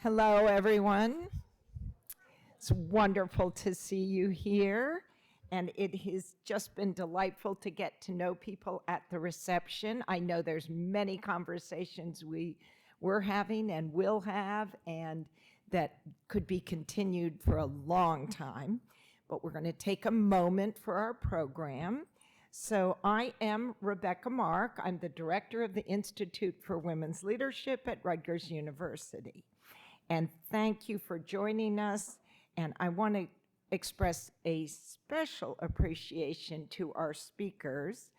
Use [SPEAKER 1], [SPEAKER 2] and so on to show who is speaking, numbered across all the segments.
[SPEAKER 1] Hello, everyone. It's wonderful to see you here, and it has just been delightful to get to know people at the reception. I know there's many conversations we're having and will have, and that could be continued for a long time, but we're going to take a moment for our program. So I am Rebecca Mark. I'm the director of the Institute for Women's Leadership at Rutgers University. And thank you for joining us. And I want to express a special appreciation to our speakers,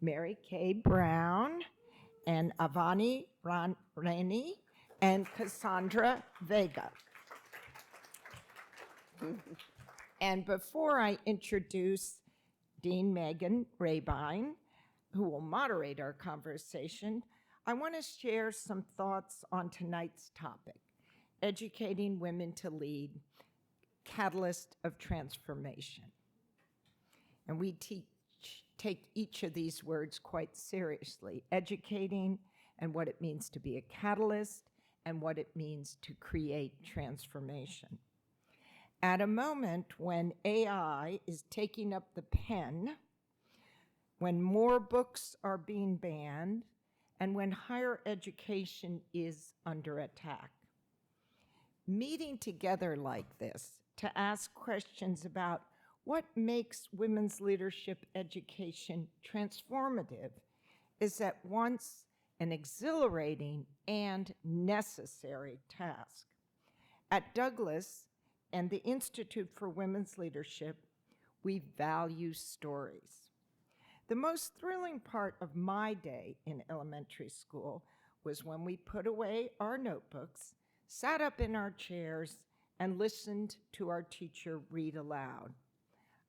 [SPEAKER 1] Mary Kay Brown and Avani Rani and Cassandra Vega. And before I introduce Dean Megan Rabine, who will moderate our conversation, I want to share some thoughts on tonight's topic. Educating women to lead, catalyst of transformation. And we take each of these words quite seriously. Educating and what it means to be a catalyst and what it means to create transformation. At a moment when AI is taking up the pen, when more books are being banned, and when higher education is under attack. Meeting together like this to ask questions about what makes women's leadership education transformative is at once an exhilarating and necessary task. At Douglas and the Institute for Women's Leadership, we value stories. The most thrilling part of my day in elementary school was when we put away our notebooks, sat up in our chairs, and listened to our teacher read aloud.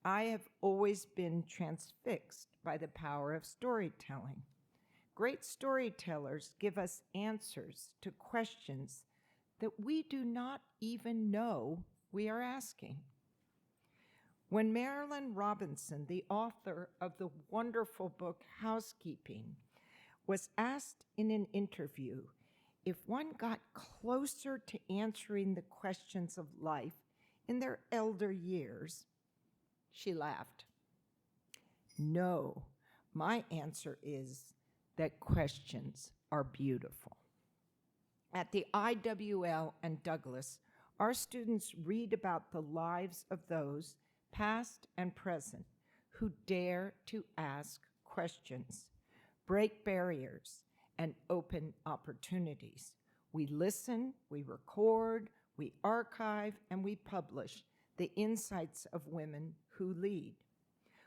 [SPEAKER 1] I have always been transfixed by the power of storytelling. Great storytellers give us answers to questions that we do not even know we are asking. When Marilynne Robinson, the author of the wonderful book Housekeeping, was asked in an interview if one got closer to answering the questions of life in their elder years, she laughed. No, my answer is that questions are beautiful. At the IWL and Douglas, our students read about the lives of those, past and present, who dare to ask questions, break barriers, and open opportunities. We listen, we record, we archive, and we publish the insights of women who lead.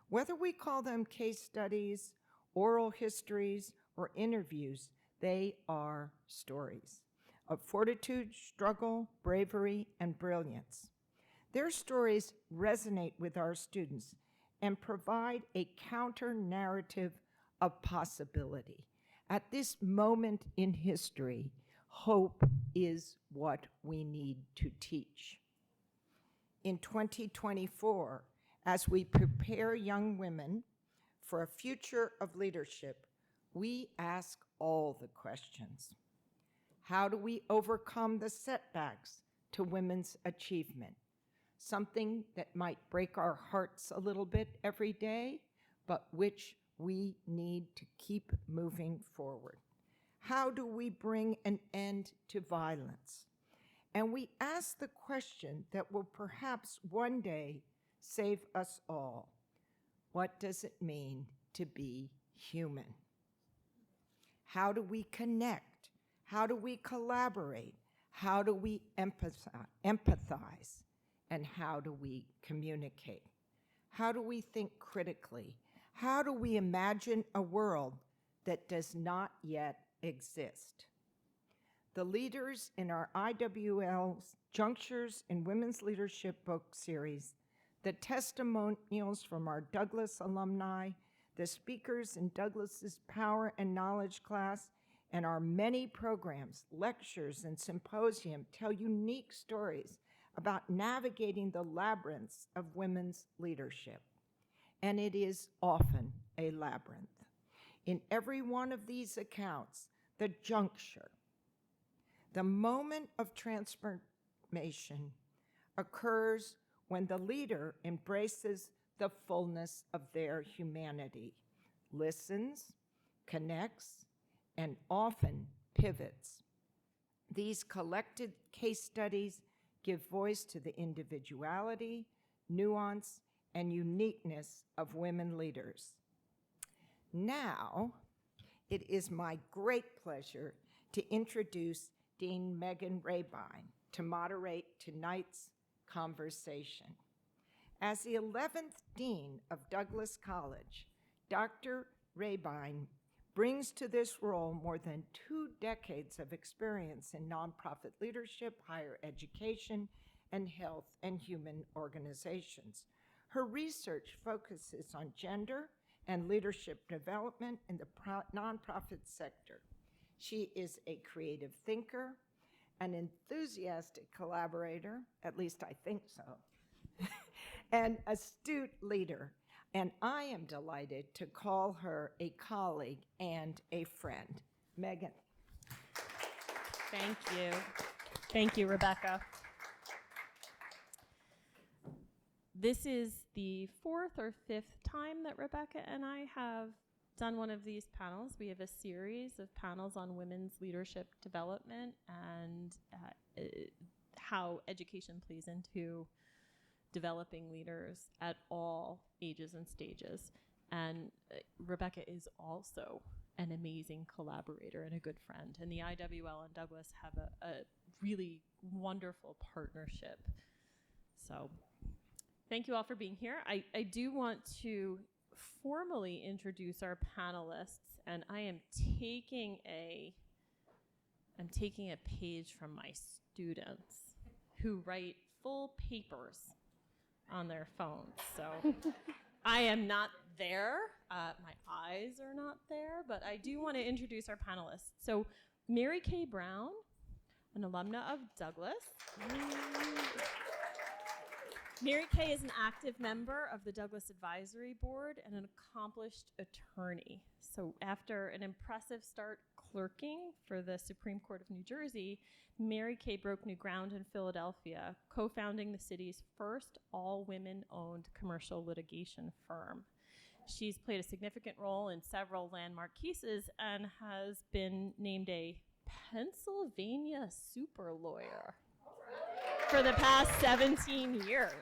[SPEAKER 1] Whether we call them case studies, oral histories, or interviews, they are stories of fortitude, struggle, bravery, and brilliance. Their stories resonate with our students and provide a counter-narrative of possibility. At this moment in history, hope is what we need to teach. In 2024, as we prepare young women for a future of leadership, we ask all the questions. How do we overcome the setbacks to women's achievement? Something that might break our hearts a little bit every day, but which we need to keep moving forward. How do we bring an end to violence? And we ask the question that will perhaps one day save us all. What does it mean to be human? How do we connect? How do we collaborate? How do we empathize? And how do we communicate? How do we think critically? How do we imagine a world that does not yet exist? The leaders in our IWL's Junctures in Women's Leadership book series, the testimonials from our Douglas alumni, the speakers in Douglas's Power and Knowledge class, and our many programs, lectures, and symposium tell unique stories about navigating the labyrinths of women's leadership. And it is often a labyrinth. In every one of these accounts, the juncture, The moment of transformation occurs when the leader embraces the fullness of their humanity, listens, connects, and often pivots. These collected case studies give voice to the individuality, nuance, and uniqueness of women leaders. Now, it is my great pleasure to introduce Dean Megan Rabine to moderate tonight's conversation. As the 11th Dean of Douglas College, Dr. Rabine brings to this role more than 2 decades of experience in nonprofit leadership, higher education, and health and human organizations. Her research focuses on gender and leadership development in the nonprofit sector. She is a creative thinker, an enthusiastic collaborator, at least I think so, an astute leader, and I am delighted to call her a colleague and a friend. Megan.
[SPEAKER 2] Thank you. Thank you, Rebecca. This is the 4th or 5th time that Rebecca and I have done one of these panels. We have a series of panels on women's leadership development and how education plays into developing leaders at all ages and stages. And Rebecca is also an amazing collaborator and a good friend. And the IWL and Douglas have a really wonderful partnership. So thank you all for being here. I do want to formally introduce our panelists, and I am taking a page from my students who write full papers on their phones. So I am not there. My eyes are not there, but I do want to introduce our panelists. So Mary Kay Brown, an alumna of Douglas. Mary Kay is an active member of the Douglas Advisory Board and an accomplished attorney. So after an impressive start clerking for the Supreme Court of New Jersey, Mary Kay broke new ground in Philadelphia, co-founding the city's first all-women-owned commercial litigation firm. She's played a significant role in several landmark cases and has been named a Pennsylvania super lawyer for the past 17 years.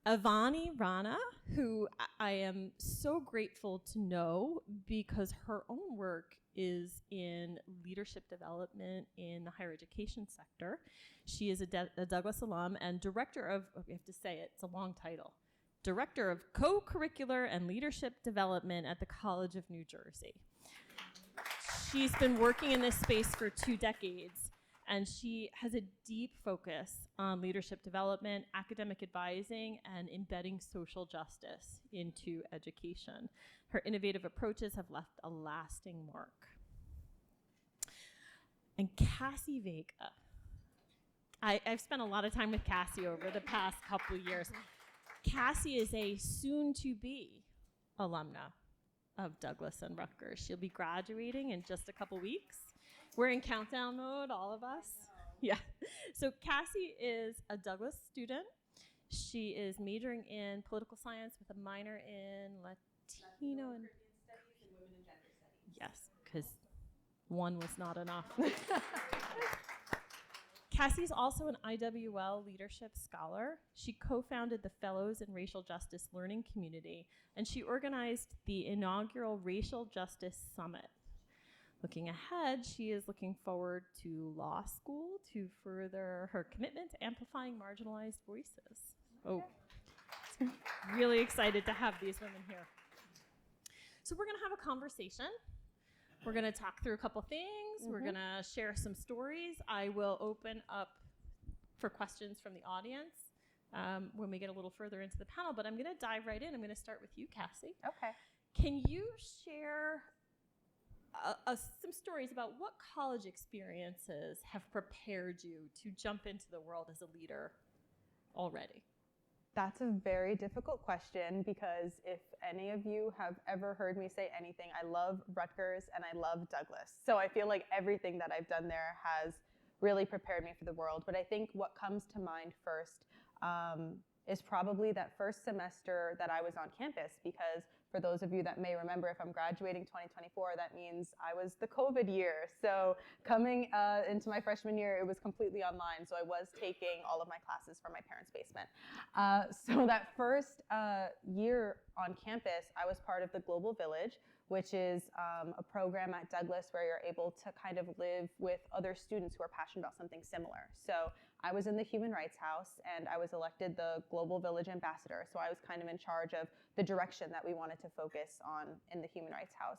[SPEAKER 2] Avani Rana, who I am so grateful to know because her own work is in leadership development in the higher education sector. She is a Douglas alum and director of, we have to say it, it's a long title, Director of Co-Curricular and Leadership Development at the College of New Jersey. She's been working in this space for 2 decades, and she has a deep focus on leadership development, academic advising, and embedding social justice into education. Her innovative approaches have left a lasting mark. And Cassie Vega. I've spent a lot of time with Cassie over the past couple years. Cassie is a soon-to-be alumna of Douglas and Rutgers. She'll be graduating in just a couple weeks. We're in countdown mode, all of us. Yeah. So Cassie is a Douglas student. She is majoring in political science with a minor in Latino and
[SPEAKER 3] Studies and Women and Gender Studies.
[SPEAKER 2] yes, because one was not enough. Cassie's also an IWL leadership scholar. She co-founded the Fellows in Racial Justice Learning Community, and she organized the inaugural Racial Justice Summit. Looking ahead, she is looking forward to law school to further her commitment to amplifying marginalized voices. Oh, really excited to have these women here. So we're going to have a conversation. We're going to talk through a couple things. We're going to share some stories. I will open up for questions from the audience when we get a little further into the panel, but I'm going to dive right in. I'm going to start with you, Cassie.
[SPEAKER 3] Okay.
[SPEAKER 2] Can you share some stories about what college experiences have prepared you to jump into the world as a leader already?
[SPEAKER 4] That's a very difficult question, because if any of you have ever heard me say anything, I love Rutgers and I love Douglas. So I feel like everything that I've done there has really prepared me for the world. But I think what comes to mind first is probably that first semester that I was on campus, because for those of you that may remember, if I'm graduating 2024, that means I was the COVID year. So coming into my freshman year, it was completely online. So I was taking all of my classes from my parents' basement. So that first year on campus, I was part of the Global Village, which is a program at Douglas where you're able to kind of live with other students who are passionate about something similar. So I was in the Human Rights House, and I was elected the Global Village Ambassador. So I was kind of in charge of the direction that we wanted to focus on in the Human Rights House.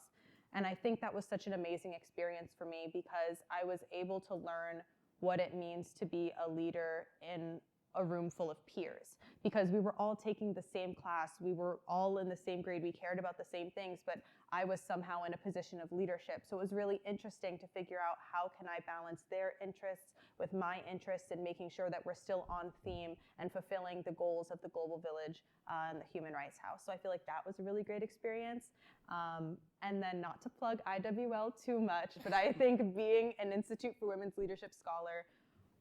[SPEAKER 4] And I think that was such an amazing experience for me, because I was able to learn what it means to be a leader in a room full of peers, because we were all taking the same class, we were all in the same grade, we cared about the same things, but I was somehow in a position of leadership. So it was really interesting to figure out, how can I balance their interests with my interests, and making sure that we're still on theme and fulfilling the goals of the Global Village and the Human Rights House. So I feel like that was a really great experience. And then, not to plug IWL too much, but I think being an Institute for Women's Leadership Scholar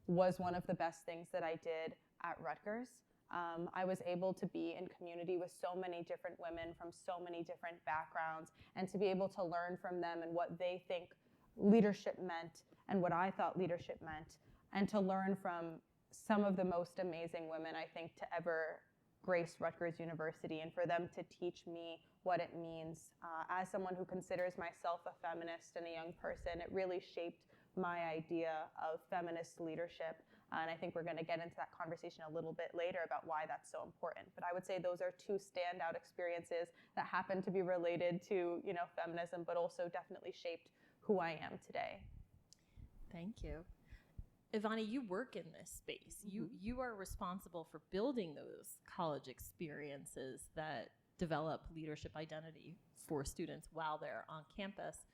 [SPEAKER 4] was one of the best things that I did at Rutgers. I was able to be in community with so many different women from so many different backgrounds, and to be able to learn from them and what they think leadership meant and what I thought leadership meant, and to learn from some of the most amazing women, I think, to ever grace Rutgers University, and for them to teach me what it means. As someone who considers myself a feminist and a young person, it really shaped my idea of feminist leadership. And I think we're going to get into that conversation a little bit later about why that's so important. But I would say those are two standout experiences that happen to be related to, feminism, but also definitely shaped who I am today.
[SPEAKER 2] Thank you. Ivani, you work in this space.
[SPEAKER 4] Mm-hmm.
[SPEAKER 2] You are responsible for building those college experiences that develop leadership identity for students while they're on campus.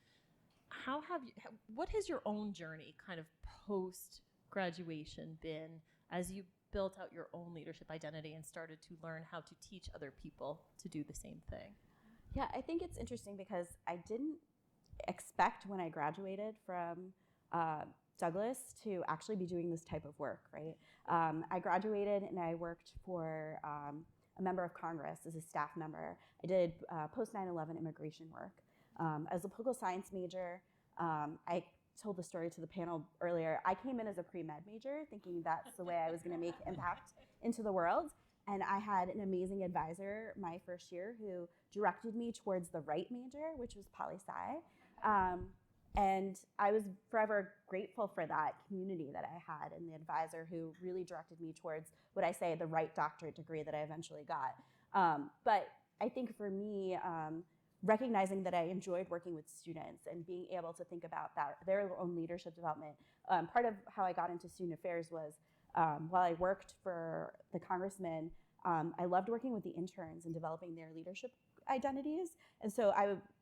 [SPEAKER 2] What has your own journey kind of post-graduation been as you built out your own leadership identity and started to learn how to teach other people to do the same thing?
[SPEAKER 5] Yeah, I think it's interesting, because I didn't expect when I graduated from Douglas to actually be doing this type of work, right? I graduated and I worked for a member of Congress as a staff member. I did post 9/11 immigration work. As a political science major, I told the story to the panel earlier. I came in as a pre-med major thinking that's the way I was going to make impact into the world. And I had an amazing advisor my first year who directed me towards the right major, which was poli-sci. And I was forever grateful for that community that I had, and the advisor who really directed me towards what I say the right doctorate degree that I eventually got. But I think for me, recognizing that I enjoyed working with students and being able to think about their own leadership development. Part of how I got into student affairs was while I worked for the congressman, I loved working with the interns and developing their leadership identities. And so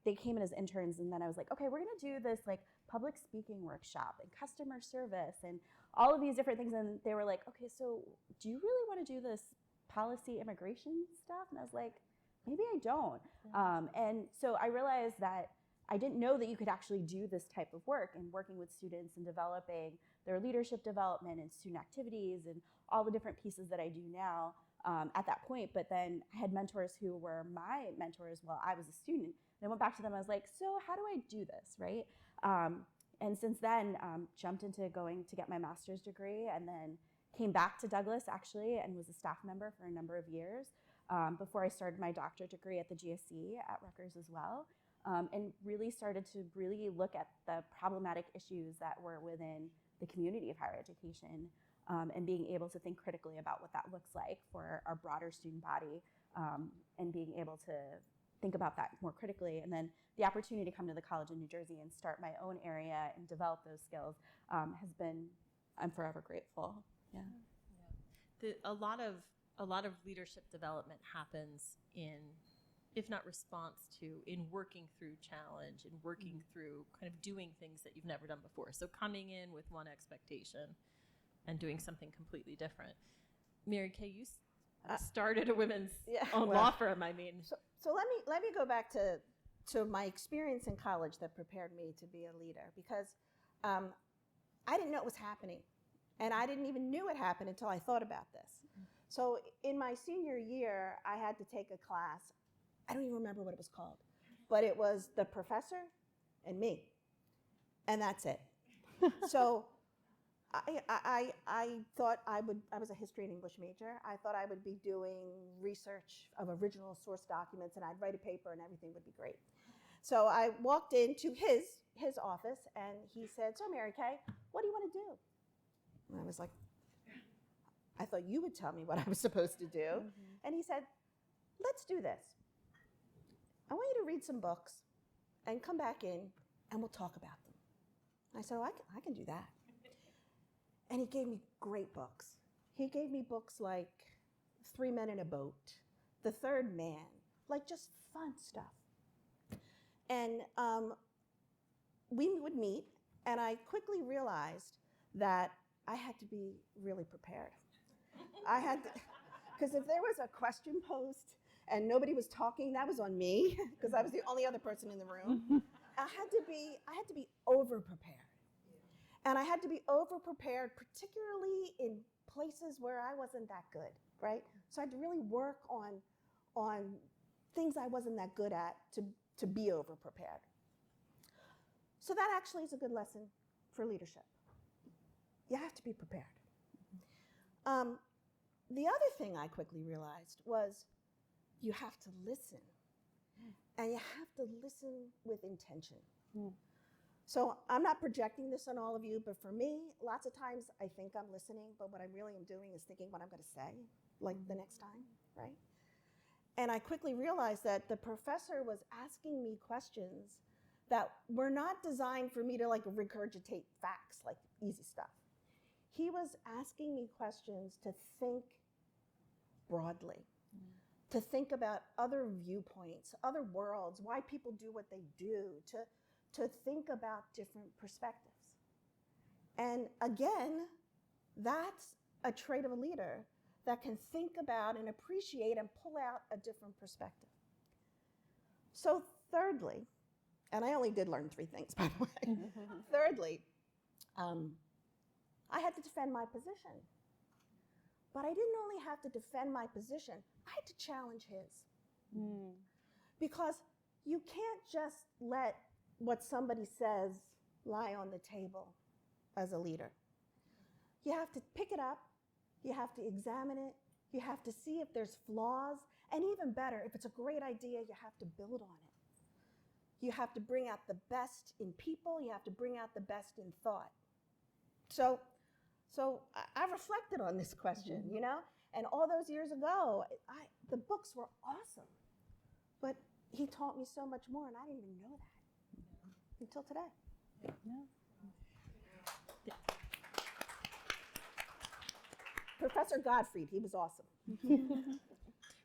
[SPEAKER 5] they came in as interns, and then I was like, okay, we're gonna do this like public speaking workshop and customer service and all of these different things. And they were like, okay, so do you really wanna do this policy immigration stuff? And I was like, maybe I don't. And so I realized that I didn't know that you could actually do this type of work, and working with students and developing their leadership development and student activities and all the different pieces that I do now at that point. But then I had mentors who were my mentors while I was a student. And I went back to them, I was like, so how do I do this, right? And since then, jumped into going to get my master's degree, and then came back to Douglas actually and was a staff member for a number of years before I started my doctorate degree at the GSE at Rutgers as well. And really started to really look at the problematic issues that were within the community of higher education, and being able to think critically about what that looks like for our broader student body, and being able to think about that more critically. And then the opportunity to come to the College of New Jersey and start my own area and develop those skills has been, I'm forever grateful. Yeah.
[SPEAKER 2] A lot of leadership development happens in, if not response to, in working through challenge and working through kind of doing things that you've never done before. So coming in with one expectation and doing something completely different. Mary Kay, started a women's
[SPEAKER 6] Yeah,
[SPEAKER 2] own
[SPEAKER 6] well,
[SPEAKER 2] law firm. I mean,
[SPEAKER 6] So let me go back to my experience in college that prepared me to be a leader, because I didn't know it was happening, and I didn't even knew it happened until I thought about this. So in my senior year, I had to take a class. I don't even remember what it was called, but it was the professor and me, and that's it. So I thought I was a history and English major. I thought I would be doing research of original source documents, and I'd write a paper and everything would be great. So I walked into his office, and he said, "So Mary Kay, what do you want to do?" And I was like, "I thought you would tell me what I was supposed to do." And he said, "Let's do this. I want you to read some books and come back in, and we'll talk about them." I said, "Oh, I can do that." And he gave me great books. He gave me books like 3 Men in a Boat, The Third Man, like just fun stuff. And we would meet, and I quickly realized that I had to be really prepared. I had to, because if there was a question posed and nobody was talking, that was on me, because I was the only other person in the room. I had to be over prepared. And I had to be over prepared, particularly in places where I wasn't that good, right? So I had to really work on things I wasn't that good at to be over prepared. So that actually is a good lesson for leadership. You have to be prepared. The other thing I quickly realized was you have to listen. And you have to listen with intention. So I'm not projecting this on all of you, but for me, lots of times I think I'm listening, but what I really am doing is thinking what I'm going to say, like the next time, right? And I quickly realized that the professor was asking me questions that were not designed for me to like regurgitate facts, like easy stuff. He was asking me questions to think broadly, to think about other viewpoints, other worlds, why people do what they do, to think about different perspectives. And again, that's a trait of a leader that can think about and appreciate and pull out a different perspective. So thirdly, and I only did learn 3 things, by the way. Thirdly, I had to defend my position. But I didn't only have to defend my position, I had to challenge his. Because you can't just let what somebody says lie on the table as a leader. You have to pick it up, you have to examine it, you have to see if there's flaws, and even better, if it's a great idea, you have to build on it. You have to bring out the best in people, you have to bring out the best in thought. So I reflected on this question, you know, and all those years ago, the books were awesome, but he taught me so much more, and I didn't even know that until today. Professor Gottfried, he was awesome.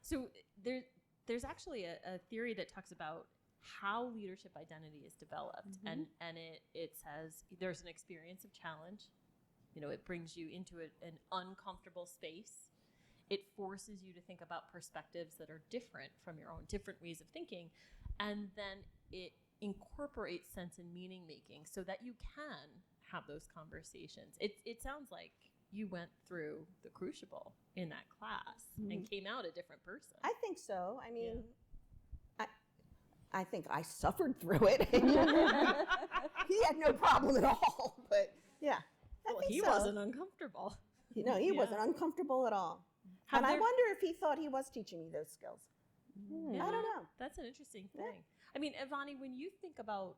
[SPEAKER 2] so there's actually a theory that talks about how leadership identity is developed, and it says there's an experience of challenge. You know, it brings you into an uncomfortable space. It forces you to think about perspectives that are different from your own, different ways of thinking, and then it incorporates sense and meaning making so that you can have those conversations. It sounds like you went through the crucible in that class and came out a different person.
[SPEAKER 6] I think so. I mean, I think I suffered through it. He had no problem at all, but yeah.
[SPEAKER 2] Well, he wasn't uncomfortable.
[SPEAKER 6] You know, he wasn't uncomfortable at all. And I wonder if he thought he was teaching me those skills.
[SPEAKER 2] Yeah,
[SPEAKER 6] I don't know.
[SPEAKER 2] That's an interesting thing. I mean, Ivani, when you think about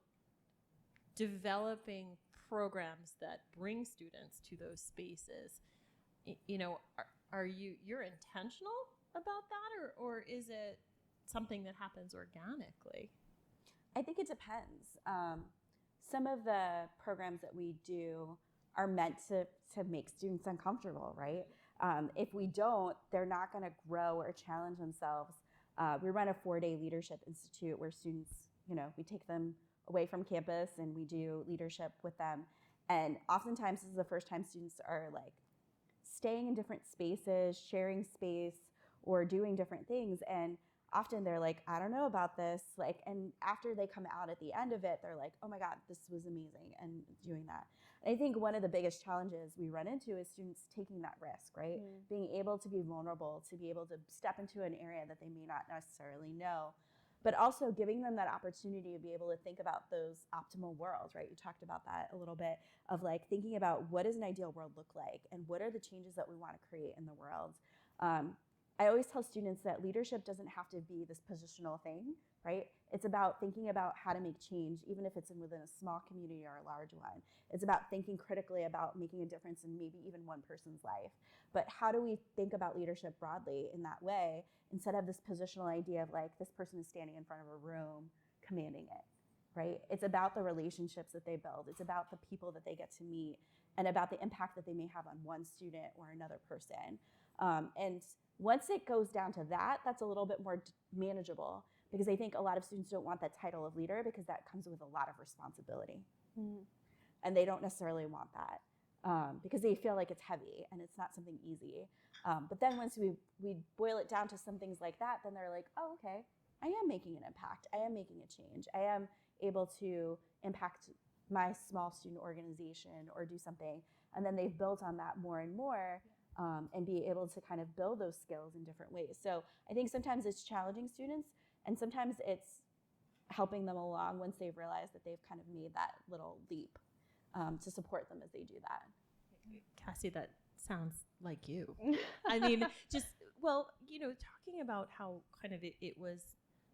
[SPEAKER 2] developing programs that bring students to those spaces, you know, you're intentional about that, or is it something that happens organically?
[SPEAKER 5] I think it depends. Some of the programs that we do are meant to make students uncomfortable, right? If we don't, they're not going to grow or challenge themselves. We run a 4-day leadership institute where students, you know, we take them away from campus and we do leadership with them. And oftentimes this is the first time students are like staying in different spaces, sharing space or doing different things. And often they're like, I don't know about this. Like, and after they come out at the end of it, they're like, oh my God, this was amazing, and doing that. And I think one of the biggest challenges we run into is students taking that risk, right? Being able to be vulnerable, to be able to step into an area that they may not necessarily know, but also giving them that opportunity to be able to think about those optimal worlds, right? You talked about that a little bit, of like thinking about what does an ideal world look like and what are the changes that we want to create in the world. I always tell students that leadership doesn't have to be this positional thing, right? It's about thinking about how to make change, even if it's within a small community or a large one. It's about thinking critically about making a difference in maybe even one person's life. But how do we think about leadership broadly in that way, instead of this positional idea of like, this person is standing in front of a room commanding it, right? It's about the relationships that they build. It's about the people that they get to meet, and about the impact that they may have on one student or another person. And once it goes down to that, that's a little bit more manageable, because I think a lot of students don't want that title of leader because that comes with a lot of responsibility. And they don't necessarily want that because they feel like it's heavy and it's not something easy. But then once we boil it down to some things like that, then they're like, oh, okay, I am making an impact. I am making a change. I am able to impact my small student organization or do something. And then they've built on that more and more. And be able to kind of build those skills in different ways. So I think sometimes it's challenging students, and sometimes it's helping them along once they've realized that they've kind of made that little leap, to support them as they do that.
[SPEAKER 2] Cassie, that sounds like you. I mean, just, well, you know, talking about how kind of it was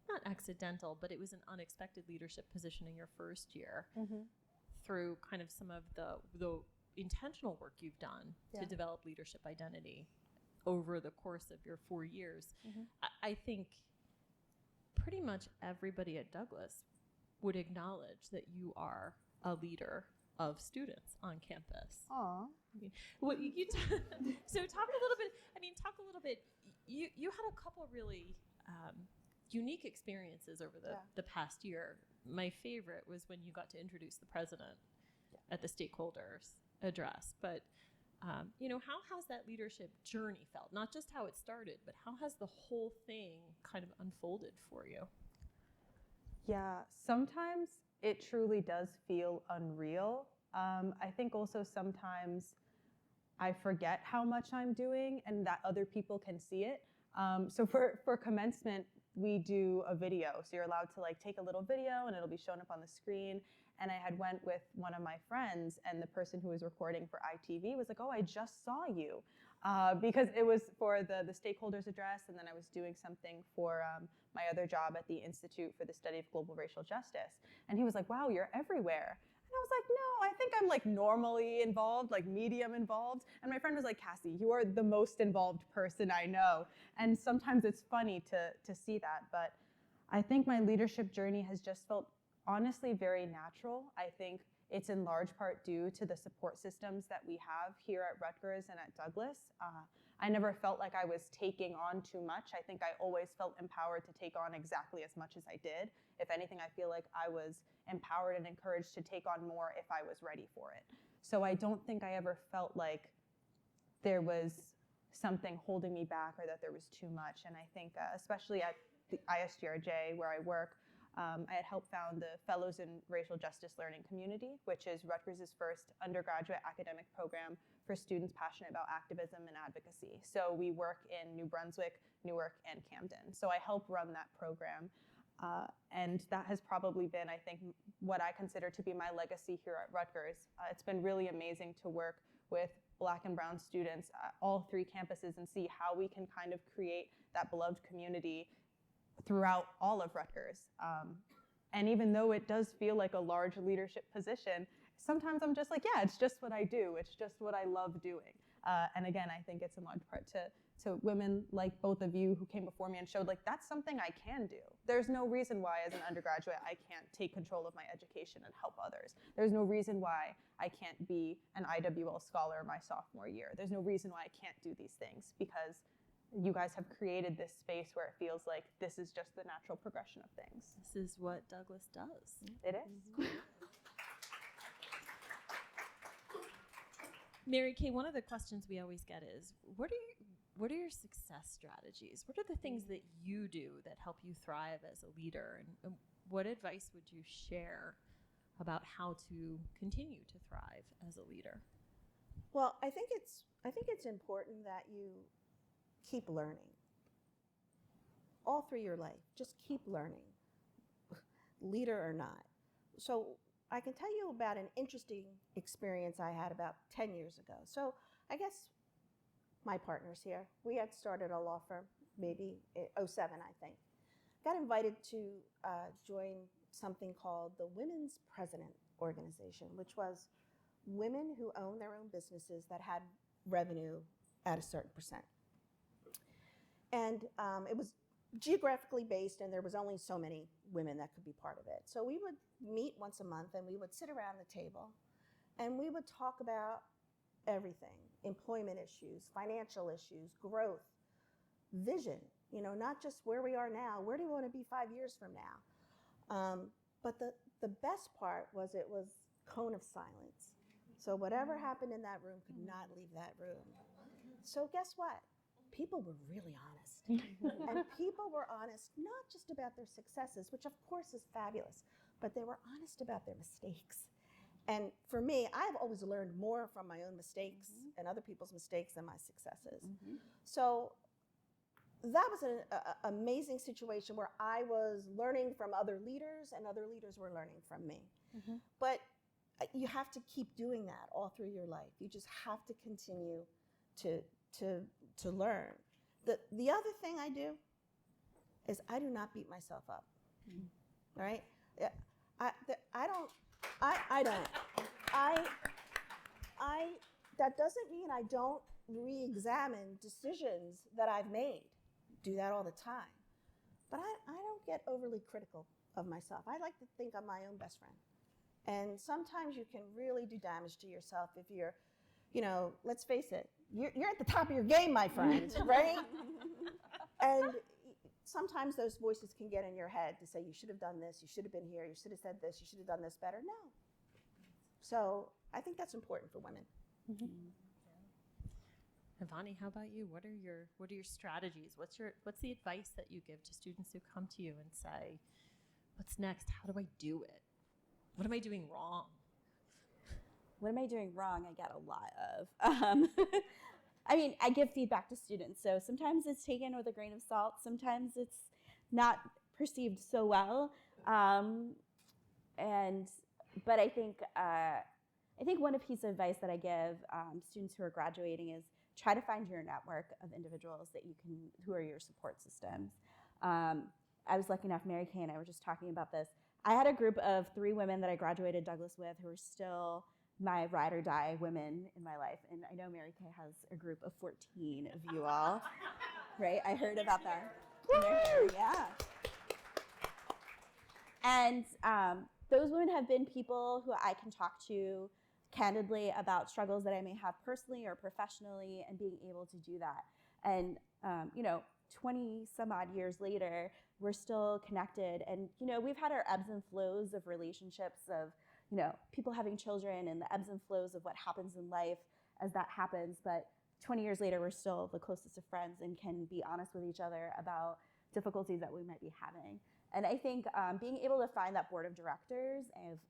[SPEAKER 2] not accidental, but it was an unexpected leadership position in your first year through kind of some of the intentional work you've done to develop leadership identity over the course of your 4 years. I think pretty much everybody at Douglas would acknowledge that you are a leader of students on campus.
[SPEAKER 4] Aw.
[SPEAKER 2] I mean, well, so talk a little bit. I mean, talk a little bit. You had a couple really unique experiences over the past year. My favorite was when you got to introduce the president at the stakeholders address. But you know, how has that leadership journey felt? Not just how it started, but how has the whole thing kind of unfolded for you?
[SPEAKER 4] Yeah, sometimes it truly does feel unreal. I think also sometimes I forget how much I'm doing and that other people can see it. So for commencement, we do a video. So you're allowed to like take a little video and it'll be shown up on the screen. And I had went with one of my friends, and the person who was recording for ITV was like, oh, I just saw you. Because it was for the stakeholders address, and then I was doing something for my other job at the Institute for the Study of Global Racial Justice. And he was like, wow, you're everywhere. And I was like, no, I think I'm like normally involved, like medium involved. And my friend was like, Cassie, you are the most involved person I know. And sometimes it's funny to see that. But I think my leadership journey has just felt honestly very natural. I think it's in large part due to the support systems that we have here at Rutgers and at Douglas. I never felt like I was taking on too much. I think I always felt empowered to take on exactly as much as I did. If anything, I feel like I was empowered and encouraged to take on more if I was ready for it. So I don't think I ever felt like there was something holding me back or that there was too much. And I think especially at the ISGRJ where I work, I had helped found the Fellows in Racial Justice Learning Community, which is Rutgers' first undergraduate academic program for students passionate about activism and advocacy. So we work in New Brunswick, Newark, and Camden. So I help run that program. And that has probably been, I think, what I consider to be my legacy here at Rutgers. It's been really amazing to work with Black and brown students at all 3 campuses and see how we can kind of create that beloved community throughout all of Rutgers. And even though it does feel like a large leadership position, sometimes I'm just like, yeah, it's just what I do. It's just what I love doing. And again, I think it's in large part to women like both of you who came before me and showed like, that's something I can do. There's no reason why as an undergraduate I can't take control of my education and help others. There's no reason why I can't be an IWL scholar my sophomore year. There's no reason why I can't do these things, because you guys have created this space where it feels like this is just the natural progression of things.
[SPEAKER 2] This is what Douglas does.
[SPEAKER 4] It is.
[SPEAKER 2] Mary Kay, one of the questions we always get is, what are your success strategies? What are the things that you do that help you thrive as a leader? And what advice would you share about how to continue to thrive as a leader?
[SPEAKER 6] Well, I think it's important that you keep learning all through your life. Just keep learning, leader or not. So I can tell you about an interesting experience I had about 10 years ago. So I guess my partners here, we had started a law firm maybe in '07, I think. Got invited to join something called the Women's President Organization, which was women who own their own businesses that had revenue at a certain percent. And it was geographically based, and there was only so many women that could be part of it. So we would meet once a month, and we would sit around the table, and we would talk about everything: employment issues, financial issues, growth, vision, not just where we are now, where do we want to be 5 years from now? But the best part was it was cone of silence. So whatever happened in that room could not leave that room. So guess what? People were really honest. And people were honest not just about their successes, which of course is fabulous, but they were honest about their mistakes. And for me, I've always learned more from my own mistakes and other people's mistakes than my successes. So that was an amazing situation where I was learning from other leaders and other leaders were learning from me. But you have to keep doing that all through your life. You just have to continue to learn. The other thing I do is I do not beat myself up. All right? That doesn't mean I don't re-examine decisions that I've made. Do that all the time. But I don't get overly critical of myself. I like to think I'm my own best friend. And sometimes you can really do damage to yourself if you're, let's face it, you're at the top of your game, my friend, right? And sometimes those voices can get in your head to say, you should have done this, you should have been here, you should have said this, you should have done this better. No. So I think that's important for women.
[SPEAKER 2] Ivani, how about you? What are your strategies? What's the advice that you give to students who come to you and say, what's next? How do I do it? What am I doing wrong?
[SPEAKER 5] What am I doing wrong? I get a lot of. I give feedback to students, so sometimes it's taken with a grain of salt. Sometimes it's not perceived so well. But I think one piece of advice that I give students who are graduating is try to find your network of individuals who are your support systems. I was lucky enough, Mary Kay and I were just talking about this. I had a group of 3 women that I graduated Douglas with who are still my ride or die women in my life. And I know Mary Kay has a group of 14 of you all, right? I heard about that. Yeah. And those women have been people who I can talk to candidly about struggles that I may have personally or professionally, and being able to do that. And 20 some odd years later, we're still connected. And we've had our ebbs and flows of relationships, of people having children, and the ebbs and flows of what happens in life as that happens. But 20 years later, we're still the closest of friends and can be honest with each other about difficulties that we might be having. And I think being able to find that board of directors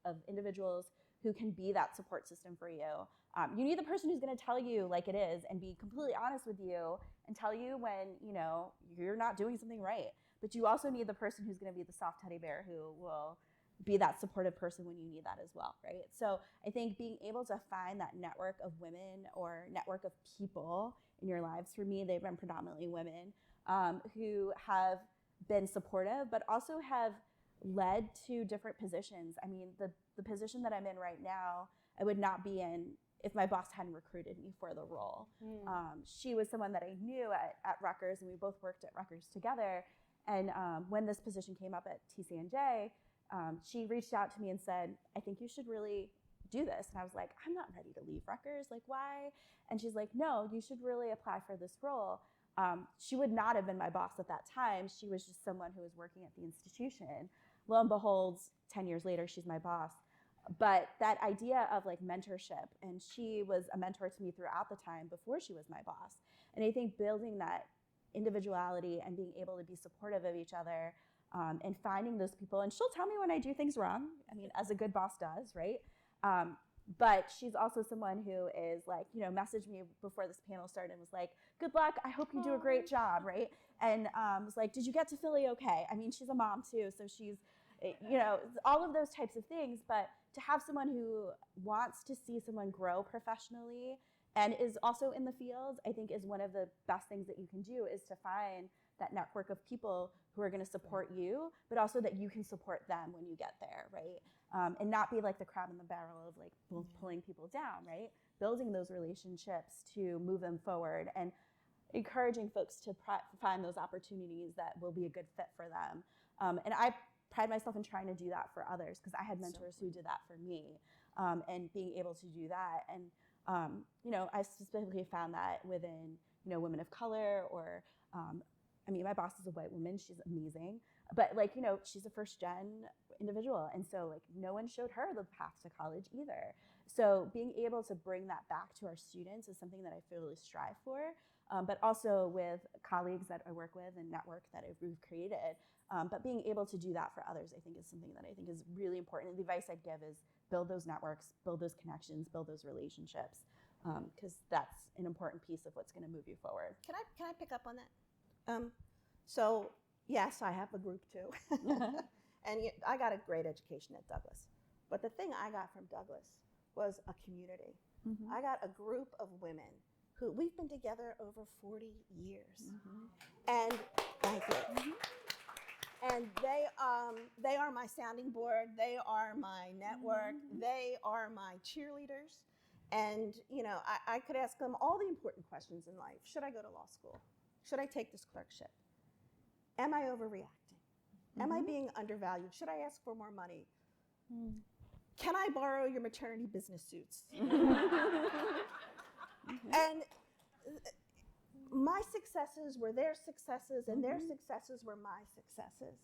[SPEAKER 5] of individuals who can be that support system for you. You need the person who's going to tell you like it is and be completely honest with you and tell you when you're not doing something right. But you also need the person who's going to be the soft teddy bear who will be that supportive person when you need that as well, right? So I think being able to find that network of women or network of people in your lives, for me, they've been predominantly women who have been supportive, but also have led to different positions. I mean, the position that I'm in right now, I would not be in if my boss hadn't recruited me for the role. She was someone that I knew at Rutgers, and we both worked at Rutgers together. And when this position came up at TCNJ, she reached out to me and said, I think you should really do this. And I was like, I'm not ready to leave Rutgers. Like, why? And she's like, no, you should really apply for this role. She would not have been my boss at that time. She was just someone who was working at the institution. Lo and behold, 10 years later, she's my boss. But that idea of like mentorship, and she was a mentor to me throughout the time before she was my boss. And I think building that individuality and being able to be supportive of each other, and finding those people, and she'll tell me when I do things wrong, I mean, as a good boss does, right? But she's also someone who is like, messaged me before this panel started and was like, good luck, I hope you do a great job, right? And was like, did you get to Philly okay? I mean, she's a mom too, so she's, all of those types of things. But to have someone who wants to see someone grow professionally and is also in the field, I think is one of the best things that you can do, is to find that network of people who are going to support you, but also that you can support them when you get there, right? And not be like the crab in the barrel of like pulling people down, right? Building those relationships to move them forward, and encouraging folks to find those opportunities that will be a good fit for them. And I pride myself in trying to do that for others, because I had mentors who did that for me, and being able to do that. And I specifically found that within women of color, or my boss is a white woman, she's amazing, but she's a first gen individual, and so no one showed her the path to college either. So being able to bring that back to our students is something that I feel really strive for, but also with colleagues that I work with and network that we've created. But being able to do that for others, I think, is something that I think is really important. And the advice I'd give is build those networks, build those connections, build those relationships, because that's an important piece of what's going to move you forward.
[SPEAKER 6] Can I pick up on that? So yes, I have a group too, and I got a great education at Douglas. But the thing I got from Douglas was a community. I got a group of women who we've been together over 40 years, and thank you. And they are my sounding board. They are my network. They are my cheerleaders. And I could ask them all the important questions in life. Should I go to law school? Should I take this clerkship? Am I overreacting? Am I being undervalued? Should I ask for more money? Can I borrow your maternity business suits? And my successes were their successes, and their successes were my successes.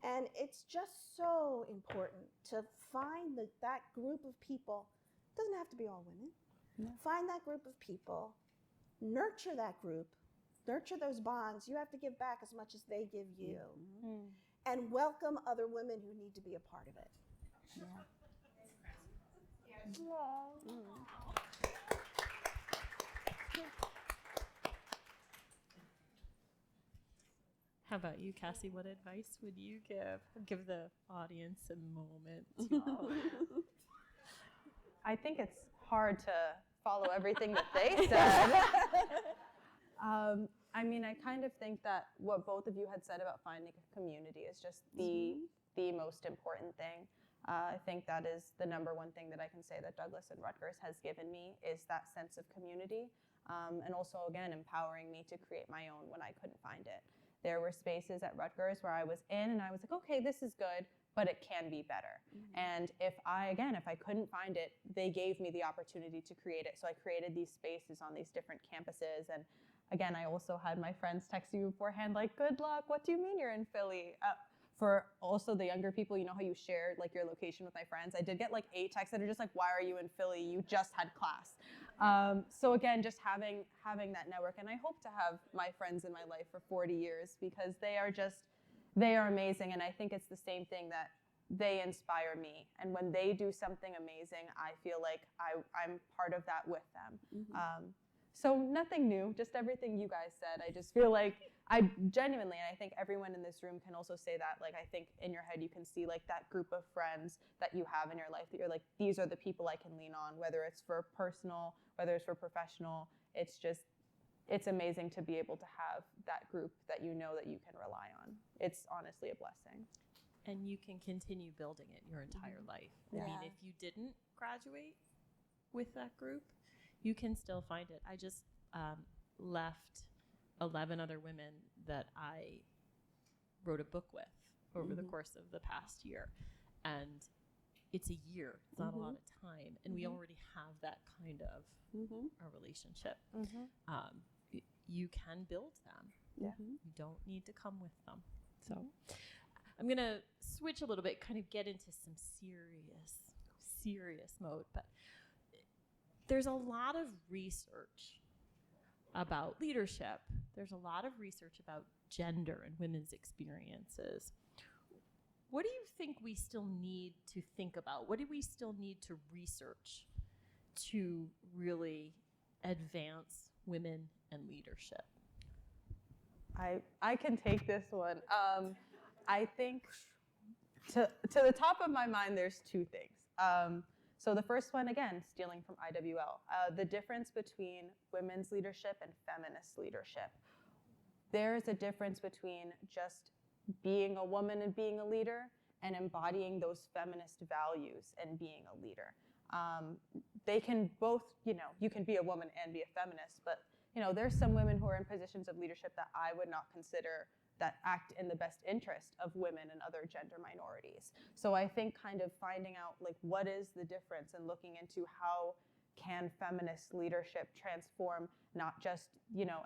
[SPEAKER 6] And it's just so important to find that group of people. It doesn't have to be all women. Find that group of people, nurture that group, nurture those bonds. You have to give back as much as they give you. And welcome other women who need to be a part of it.
[SPEAKER 2] How about you, Cassie? What advice would you give? Give the audience a moment.
[SPEAKER 4] I think it's hard to follow everything that they said. I kind of think that what both of you had said about finding a community is just the most important thing. I think that is the number one thing that I can say that Douglas and Rutgers has given me, is that sense of community, and also, again, empowering me to create my own when I couldn't find it. There were spaces at Rutgers where I was in and I was like, okay, this is good, but it can be better. And if I couldn't find it, they gave me the opportunity to create it. So I created these spaces on these different campuses. And again, I also had my friends text you beforehand, like, good luck, what do you mean you're in Philly? For also the younger people, how you shared your location with my friends. I did get 8 texts that are just like, why are you in Philly? You just had class. So again, just having that network. And I hope to have my friends in my life for 40 years, because they are amazing. And I think it's the same thing, that they inspire me. And when they do something amazing, I feel like I'm part of that with them. So nothing new, just everything you guys said. I just feel like I genuinely, and I think everyone in this room can also say that, I think in your head you can see that group of friends that you have in your life, that you're like, these are the people I can lean on, whether it's for personal, whether it's for professional. It's amazing to be able to have that group that you know that you can rely on. It's honestly a blessing.
[SPEAKER 2] And you can continue building it your entire life. I mean, if you didn't graduate with that group, you can still find it. I just left 11 other women that I wrote a book with over the course of the past year. And it's a year. It's not a lot of time. And we already have that kind of a relationship. You can build them. You don't need to come with them. So I'm going to switch a little bit, kind of get into some serious mode. But there's a lot of research about leadership. There's a lot of research about gender and women's experiences. What do you think we still need to think about? What do we still need to research to really advance women and leadership?
[SPEAKER 4] I can take this one. I think to the top of my mind, there's two things. So the first one, again, stealing from IWL, the difference between women's leadership and feminist leadership. There's a difference between just being a woman and being a leader and embodying those feminist values and being a leader. They can both, you can be a woman and be a feminist, but there's some women who are in positions of leadership that I would not consider that act in the best interest of women and other gender minorities. So I think kind of finding out what is the difference and looking into how can feminist leadership transform not just,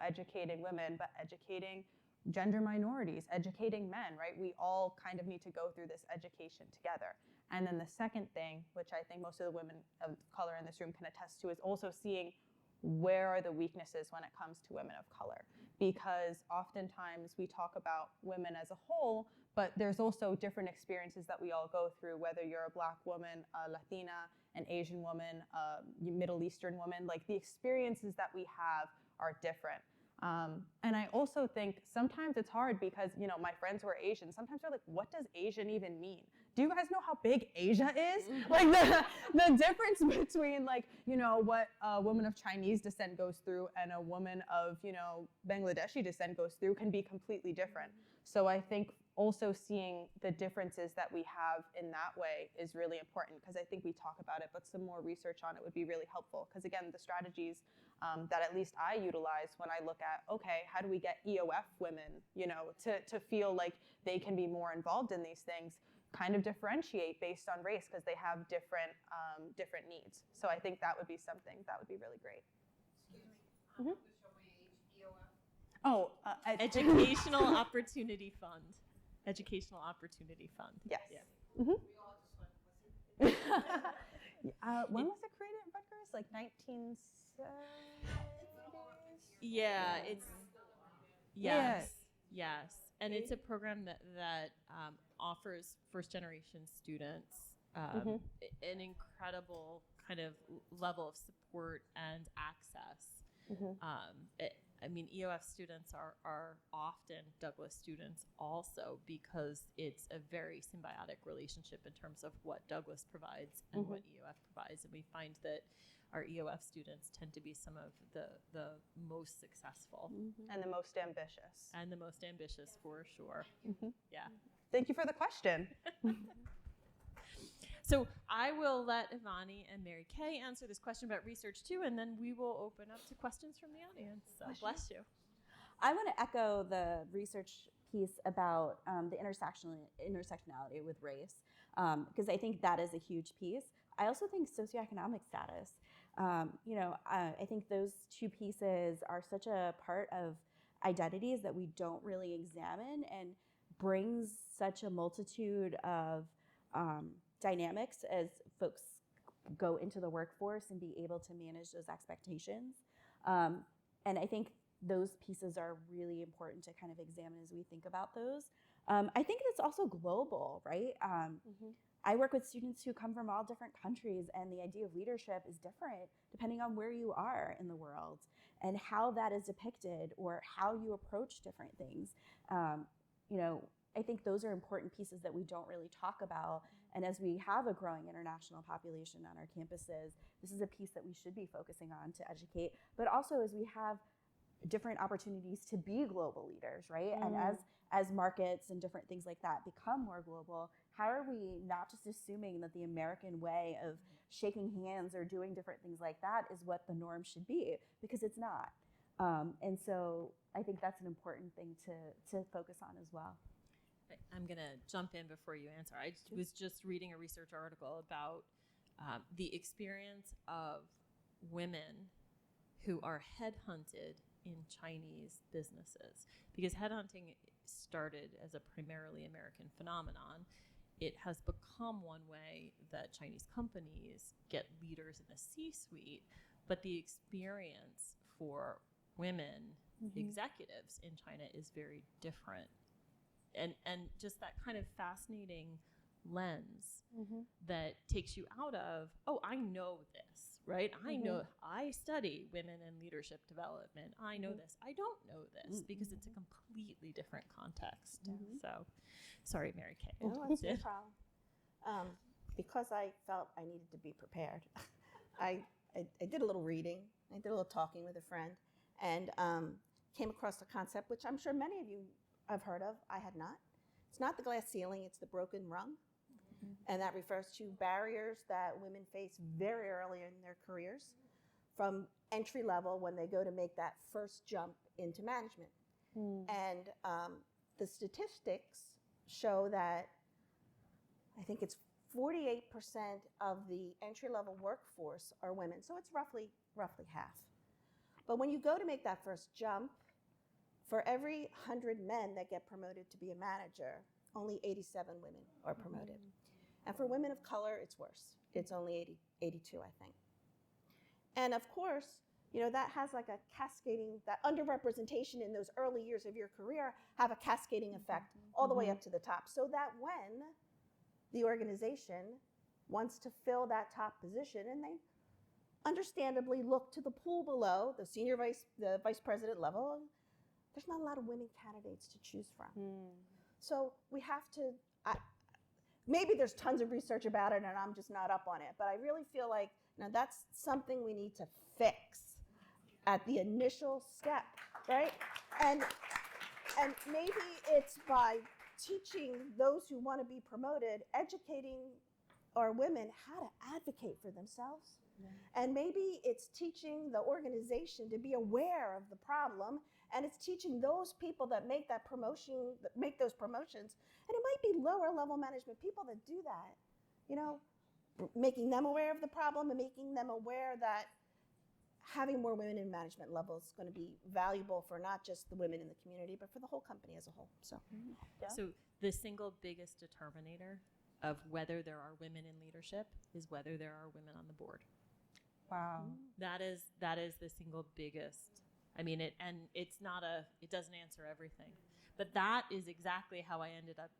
[SPEAKER 4] educating women, but educating gender minorities, educating men, right? We all kind of need to go through this education together. And then the second thing, which I think most of the women of color in this room can attest to, is also seeing where are the weaknesses when it comes to women of color. Because oftentimes we talk about women as a whole, but there's also different experiences that we all go through, whether you're a Black woman, a Latina, an Asian woman, a Middle Eastern woman, the experiences that we have are different. And I also think sometimes it's hard because, my friends who are Asian, sometimes they're like, what does Asian even mean? Do you guys know how big Asia is? The difference between what a woman of Chinese descent goes through and a woman of, Bangladeshi descent goes through can be completely different. So I think also seeing the differences that we have in that way is really important because I think we talk about it, but some more research on it would be really helpful. Because again, the strategies that at least I utilize when I look at, okay, how do we get EOF women, to feel like they can be more involved in these things, kind of differentiate based on race because they have different needs. So I think that would be something that would be really great.
[SPEAKER 3] Excuse me. Show my age, EOF.
[SPEAKER 4] Oh,
[SPEAKER 2] Educational Opportunity Fund. Educational Opportunity Fund.
[SPEAKER 4] Yes.
[SPEAKER 2] Yeah.
[SPEAKER 3] We all just went, what's it?
[SPEAKER 4] When was it created at Rutgers? 1970s?
[SPEAKER 2] Yeah, it's yes, and it's a program that offers first-generation students an incredible kind of level of support and access. EOF students are often Douglas students also because it's a very symbiotic relationship in terms of what Douglas provides and what EOF provides. And we find that our EOF students tend to be some of the most successful.
[SPEAKER 4] And the most ambitious.
[SPEAKER 2] And the most ambitious, for sure. Yeah.
[SPEAKER 4] Thank you for the question.
[SPEAKER 2] So I will let Ivani and Mary Kay answer this question about research too, and then we will open up to questions from the audience. So bless you.
[SPEAKER 5] I want to echo the research piece about the intersectionality with race, because I think that is a huge piece. I also think socioeconomic status. I think those two pieces are such a part of identities that we don't really examine and brings such a multitude of dynamics as folks go into the workforce and be able to manage those expectations. And I think those pieces are really important to kind of examine as we think about those. I think it's also global, right? I work with students who come from all different countries, and the idea of leadership is different depending on where you are in the world and how that is depicted or how you approach different things. I think those are important pieces that we don't really talk about. And as we have a growing international population on our campuses, this is a piece that we should be focusing on to educate. But also as we have different opportunities to be global leaders, right? And as markets and different things like that become more global, how are we not just assuming that the American way of shaking hands or doing different things like that is what the norm should be? Because it's not. And so I think that's an important thing to focus on as well.
[SPEAKER 2] I'm going to jump in before you answer. I was just reading a research article about the experience of women who are headhunted in Chinese businesses, because headhunting started as a primarily American phenomenon. it has become one way that Chinese companies get leaders in the C-suite, but the experience for women executives in China is very different. And just that kind of fascinating lens that takes you out of, oh, I know this, right? I know, I study women in leadership development. I know this. I don't know this because it's a completely different context. So, sorry, Mary Kay.
[SPEAKER 6] No, that's no problem. Because I felt I needed to be prepared, I did a little reading. I did a little talking with a friend, and came across a concept which I'm sure many of you have heard of. I had not. It's not the glass ceiling, it's the broken rung. And that refers to barriers that women face very early in their careers, from entry level when they go to make that first jump into management. And the statistics show that I think it's 48% of the entry level workforce are women. So it's roughly half. But when you go to make that first jump, for every 100 men that get promoted to be a manager, only 87 women are promoted. And for women of color, it's worse. It's only 82, I think. And of course, that has like a cascading, that underrepresentation in those early years of your career have a cascading effect all the way up to the top. So that when the organization wants to fill that top position, and they understandably look to the pool below, the vice president level, there's not a lot of women candidates to choose from. So we have to, maybe there's tons of research about it and I'm just not up on it, but I really feel like that's something we need to fix at the initial step, right? And maybe it's by teaching those who want to be promoted, educating our women how to advocate for themselves. And maybe it's teaching the organization to be aware of the problem, and it's teaching those people that make that promotion, that make those promotions, and it might be lower level management people that do that, making them aware of the problem and making them aware that having more women in management levels is going to be valuable for not just the women in the community, but for the whole company as a whole. So
[SPEAKER 2] the single biggest determinator of whether there are women in leadership is whether there are women on the board.
[SPEAKER 4] Wow.
[SPEAKER 2] That is the single biggest. I mean, it doesn't answer everything, but that is exactly how I ended up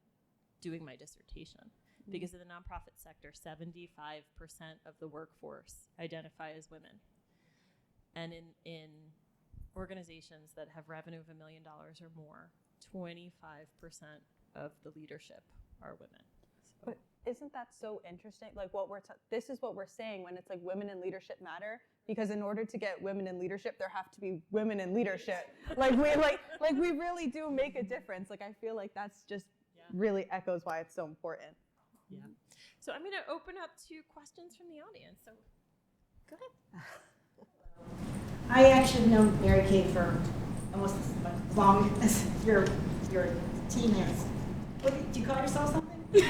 [SPEAKER 2] doing my dissertation. Because in the nonprofit sector, 75% of the workforce identify as women. And in organizations that have revenue of $1 million or more, 25% of the leadership are women.
[SPEAKER 4] But isn't that so interesting? Like this is what we're saying when it's like women in leadership matter, because in order to get women in leadership, there have to be women in leadership. we really do make a difference. Like I feel like that's just really echoes why it's so important.
[SPEAKER 2] Yeah. So I'm going to open up to questions from the audience. So go ahead.
[SPEAKER 3] I actually know Mary Kay for almost as long as your team has. What, do you call yourself something? Your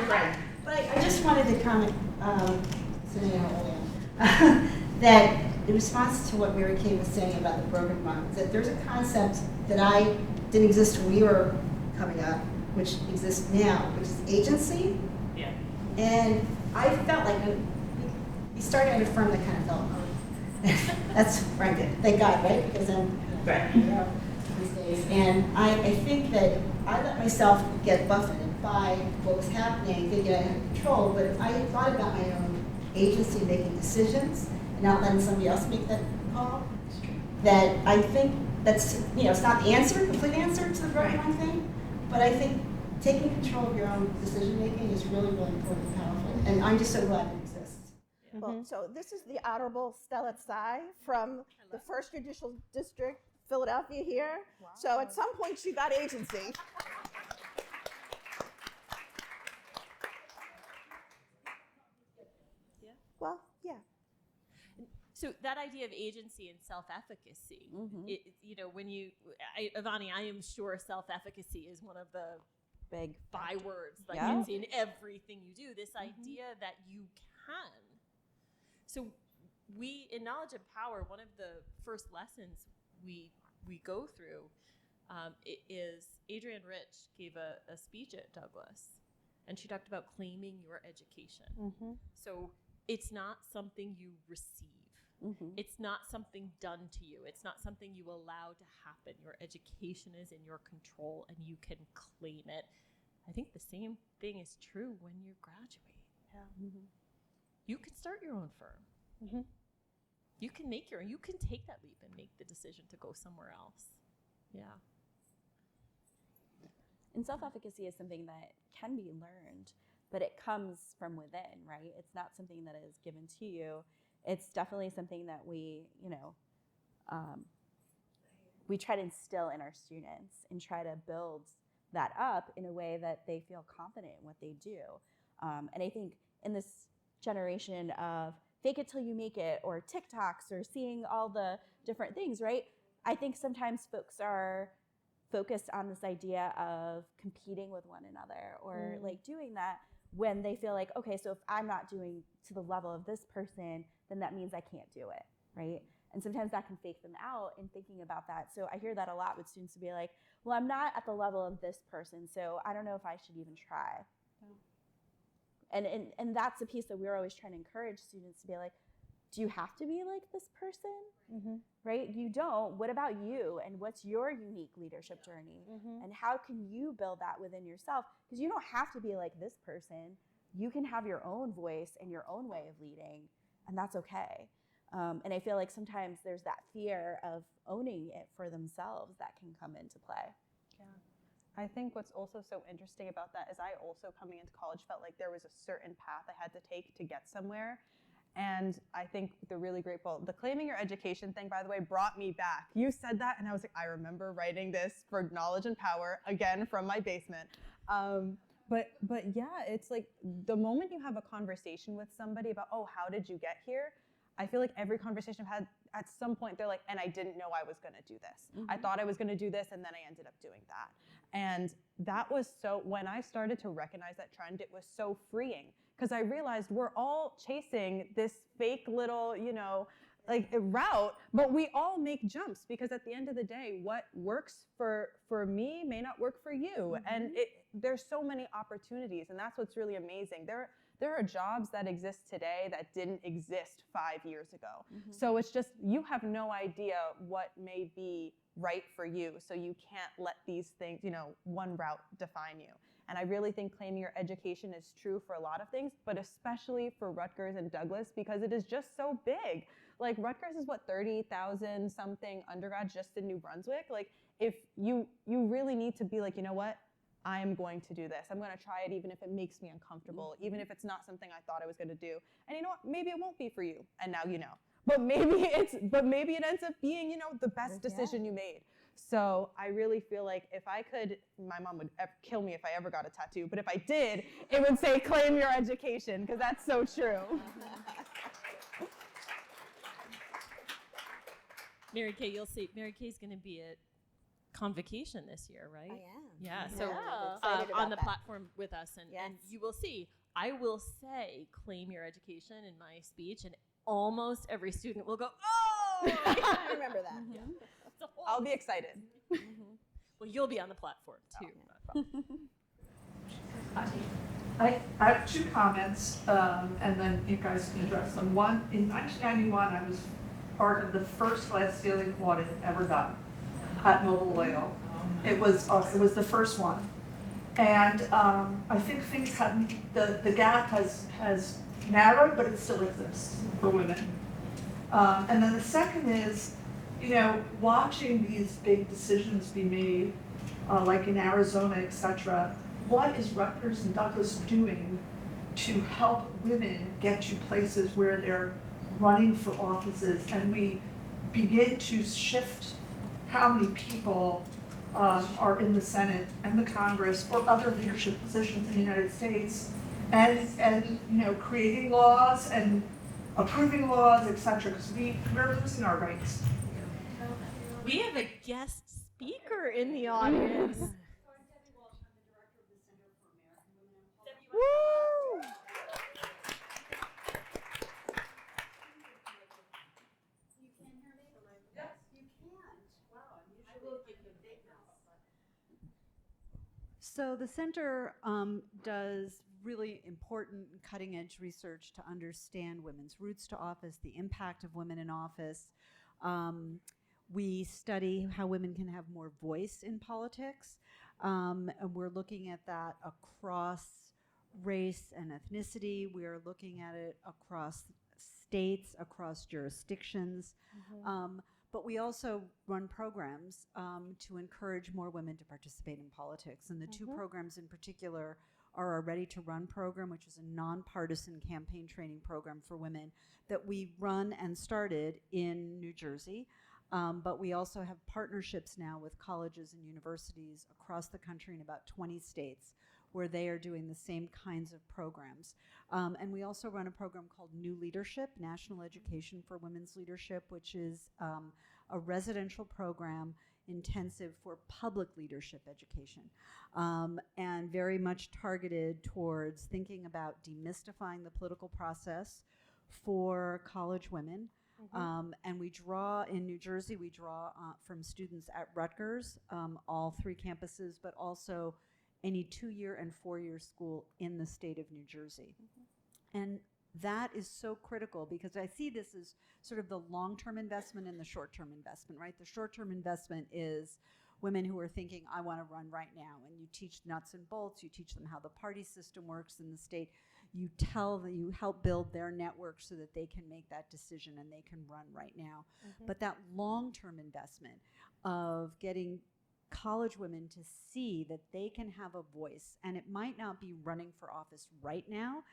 [SPEAKER 3] friend. But I just wanted to comment, that in response to what Mary Kay was saying about the broken bonds, that there's a concept that didn't exist when we were coming up, which exists now, which is agency.
[SPEAKER 2] Yeah.
[SPEAKER 3] And I felt like we started at a firm that kind of felt, that's Frank did. Thank God, right? Because I'm these days. And I think that I let myself get buffeted by what was happening, thinking I had control. But if I thought about my own agency making decisions and not letting somebody else make that call, that I think that's, it's not the complete answer to the broken line thing, but I think taking control of your own decision making is really, really important and powerful. And I'm just so glad it exists.
[SPEAKER 6] Well, so this is the Honorable Stella Tsai from the 1st Judicial District, Philadelphia here. Wow. So at some point she got agency.
[SPEAKER 2] Yeah.
[SPEAKER 6] Well, yeah.
[SPEAKER 2] So that idea of agency and self-efficacy, Ivani, I am sure self-efficacy is one of the
[SPEAKER 5] Big
[SPEAKER 2] bywords that
[SPEAKER 5] Yeah.
[SPEAKER 2] gets in everything you do. This idea that you can. So we, in Knowledge and Power, one of the first lessons we go through It is Adrienne Rich gave a speech at Douglas, and she talked about claiming your education.
[SPEAKER 4] Mm-hmm.
[SPEAKER 2] So it's not something you receive.
[SPEAKER 5] Mm-hmm.
[SPEAKER 2] It's not something done to you. It's not something you allow to happen. Your education is in your control, and you can claim it. I think the same thing is true when you graduate.
[SPEAKER 4] Yeah.
[SPEAKER 5] Mm-hmm.
[SPEAKER 2] You can start your own firm.
[SPEAKER 4] Mm-hmm.
[SPEAKER 2] You can you can take that leap and make the decision to go somewhere else. Yeah.
[SPEAKER 5] And self-efficacy is something that can be learned, but it comes from within, right? It's not something that is given to you. It's definitely something that we try to instill in our students and try to build that up in a way that they feel confident in what they do. And I think in this generation of fake it till you make it, or TikToks, or seeing all the different things, right? I think sometimes folks are focused on this idea of competing with one another, or like doing that when they feel like, okay, so if I'm not doing to the level of this person, then that means I can't do it, right? And sometimes that can fake them out in thinking about that. So I hear that a lot with students to be like, well, I'm not at the level of this person, so I don't know if I should even try. And that's a piece that we're always trying to encourage students to be like, do you have to be like this person?
[SPEAKER 4] Mm-hmm.
[SPEAKER 5] Right? You don't. What about you? And what's your unique leadership journey?
[SPEAKER 4] Mm-hmm.
[SPEAKER 5] And how can you build that within yourself? Because you don't have to be like this person. You can have your own voice and your own way of leading, and that's okay. And I feel like sometimes there's that fear of owning it for themselves that can come into play.
[SPEAKER 4] Yeah. I think what's also so interesting about that is I also, coming into college, felt like there was a certain path I had to take to get somewhere. And I think the claiming your education thing, by the way, brought me back. You said that, and I was like, I remember writing this for Knowledge and Power, again, from my basement. But yeah, it's like the moment you have a conversation with somebody about, oh, how did you get here? I feel like every conversation I've had, at some point, they're like, and I didn't know I was going to do this.
[SPEAKER 5] Mm-hmm.
[SPEAKER 4] I thought I was going to do this, and then I ended up doing that. And that was when I started to recognize that trend, it was so freeing, because I realized we're all chasing this fake little, route, but we all make jumps, because at the end of the day, what works for me may not work for you. Mm-hmm. And there's so many opportunities, and that's what's really amazing. There are jobs that exist today that didn't exist 5 years ago. Mm-hmm. So it's just, you have no idea what may be right for you. So you can't let these things, one route define you. And I really think claiming your education is true for a lot of things, but especially for Rutgers and Douglas, because it is just so big. Like, Rutgers is 30,000 something undergrads just in New Brunswick. Like, if you really need to be like, you know what? I am going to do this. I'm going to try it even if it makes me uncomfortable, even if it's not something I thought I was going to do. And you know what? Maybe it won't be for you. And now you know. But maybe it ends up being, the best decision you made. So I really feel like if I could, my mom would kill me if I ever got a tattoo, but if I did, it would say claim your education, because that's so true.
[SPEAKER 2] Mary Kay, you'll see. Mary Kay's going to be at Convocation this year, right?
[SPEAKER 6] I am.
[SPEAKER 2] Yeah.
[SPEAKER 6] Yeah.
[SPEAKER 2] So
[SPEAKER 6] I'm excited
[SPEAKER 2] on
[SPEAKER 6] about
[SPEAKER 2] the
[SPEAKER 6] that.
[SPEAKER 2] platform with us, and
[SPEAKER 6] Yes.
[SPEAKER 2] you will see. I will say claim your education in my speech, and almost every student will go, oh!
[SPEAKER 6] I remember that.
[SPEAKER 2] Yeah. It's a whole-
[SPEAKER 4] I'll be excited.
[SPEAKER 2] Well, you'll be on the platform too.
[SPEAKER 7] I have two comments, and then you guys can address them. One, in 1991, I was part of the first glass ceiling audit ever done at Mobile Oil. It was the first one, and I think things have the gap has narrowed, but it still exists for women. And then the second is, watching these big decisions be made, like in Arizona, etc. What is Rutgers and Douglas doing to help women get to places where they're running for offices, and we begin to shift how many people are in the Senate and the Congress or other leadership positions in the United States, and creating laws and approving laws, etc. Because we're losing our rights.
[SPEAKER 2] We have a guest speaker in the audience. Woo!
[SPEAKER 7] Yes, you can. Wow, I will give you a big mouth.
[SPEAKER 8] So the center does really important cutting edge research to understand women's routes to office, the impact of women in office. We study how women can have more voice in politics, and we're looking at that across race and ethnicity. We are looking at it across states, across jurisdictions. But we also run programs to encourage more women to participate in politics. And the two programs in particular are our Ready to Run program, which is a nonpartisan campaign training program for women that we run and started in New Jersey. But we also have partnerships now with colleges and universities across the country in about 20 states where they are doing the same kinds of programs. And we also run a program called New Leadership, National Education for Women's Leadership, which is a residential program intensive for public leadership education, and very much targeted towards thinking about demystifying the political process for college women. And we draw, in New Jersey, we draw from students at Rutgers, all 3 campuses, but also any 2-year and 4-year school in the state of New Jersey. And that is so critical because I see this as sort of the long-term investment and the short-term investment, right? The short-term investment is women who are thinking, I want to run right now. And you teach nuts and bolts, you teach them how the party system works in the state. You help build their network so that they can make that decision and they can run right now. But that long-term investment of getting college women to see that they can have a voice, and it might not be running for office right now,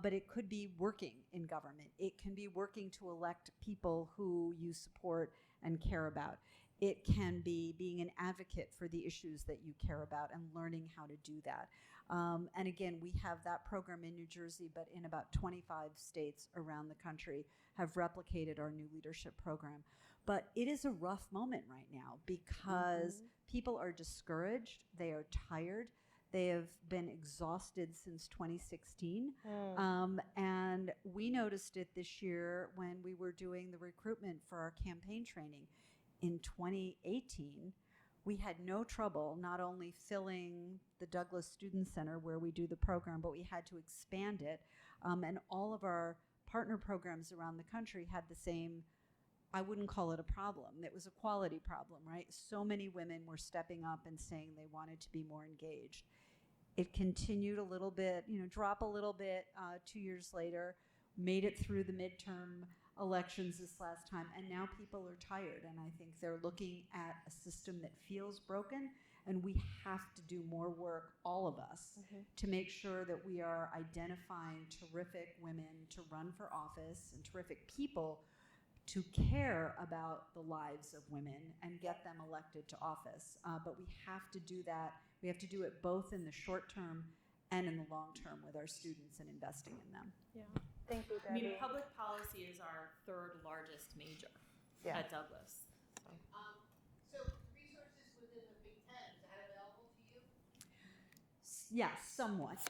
[SPEAKER 8] but it could be working in government. It can be working to elect people who you support and care about. It can be being an advocate for the issues that you care about and learning how to do that. And again, we have that program in New Jersey, but in about 25 states around the country have replicated our New Leadership program. But it is a rough moment right now because people are discouraged, they are tired, they have been exhausted since 2016. And we noticed it this year when we were doing the recruitment for our campaign training. In 2018, we had no trouble not only filling the Douglas Student Center where we do the program, but we had to expand it. And all of our partner programs around the country had the same, I wouldn't call it a problem. It was a quality problem, right? So many women were stepping up and saying they wanted to be more engaged. It continued a little bit, drop a little bit 2 years later, made it through the midterm elections this last time, and now people are tired, and I think they're looking at a system that feels broken, and we have to do more work, all of us, to make sure that we are identifying terrific women to run for office and terrific people to care about the lives of women and get them elected to office. But we have to do that. We have to do it both in the short term and in the long term with our students and investing in them.
[SPEAKER 2] Yeah.
[SPEAKER 4] Thank you,
[SPEAKER 2] I mean,
[SPEAKER 4] Debbie.
[SPEAKER 2] public policy is our 3rd largest major at Douglas.
[SPEAKER 3] So resources within the Big Ten, is that available to you?
[SPEAKER 8] Yes, somewhat.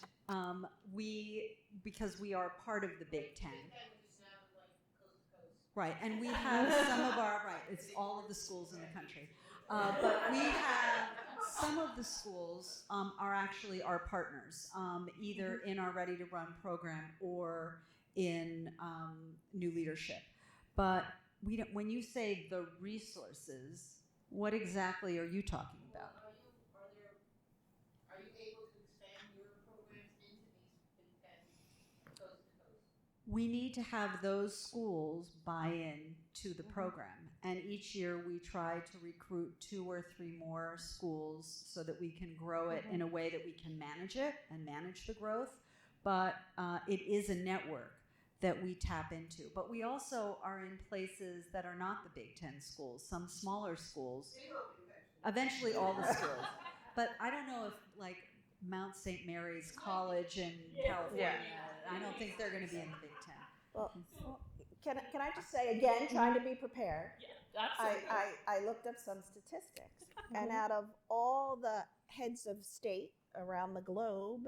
[SPEAKER 8] Because we are part of the Big Ten.
[SPEAKER 3] Big Ten, which is now like coast to coast.
[SPEAKER 8] Right, and we have some of our, it's all of the schools in the country. But we have, some of the schools are actually our partners, either in our Ready to Run program or in New Leadership. But we don't, when you say the resources, what exactly are you talking about?
[SPEAKER 3] Are you able to expand your programs into these Big Ten coast to coast?
[SPEAKER 8] We need to have those schools buy in to the program. And each year we try to recruit 2 or 3 more schools so that we can grow it in a way that we can manage it and manage the growth. But it is a network that we tap into. But we also are in places that are not the Big Ten schools, some smaller schools. Eventually all the schools. But I don't know if like Mount St. Mary's College in California, I don't think they're going to be in the Big Ten.
[SPEAKER 6] Well, can I just say again, trying to be prepared?
[SPEAKER 2] Absolutely.
[SPEAKER 6] I looked up some statistics, and out of all the heads of state around the globe,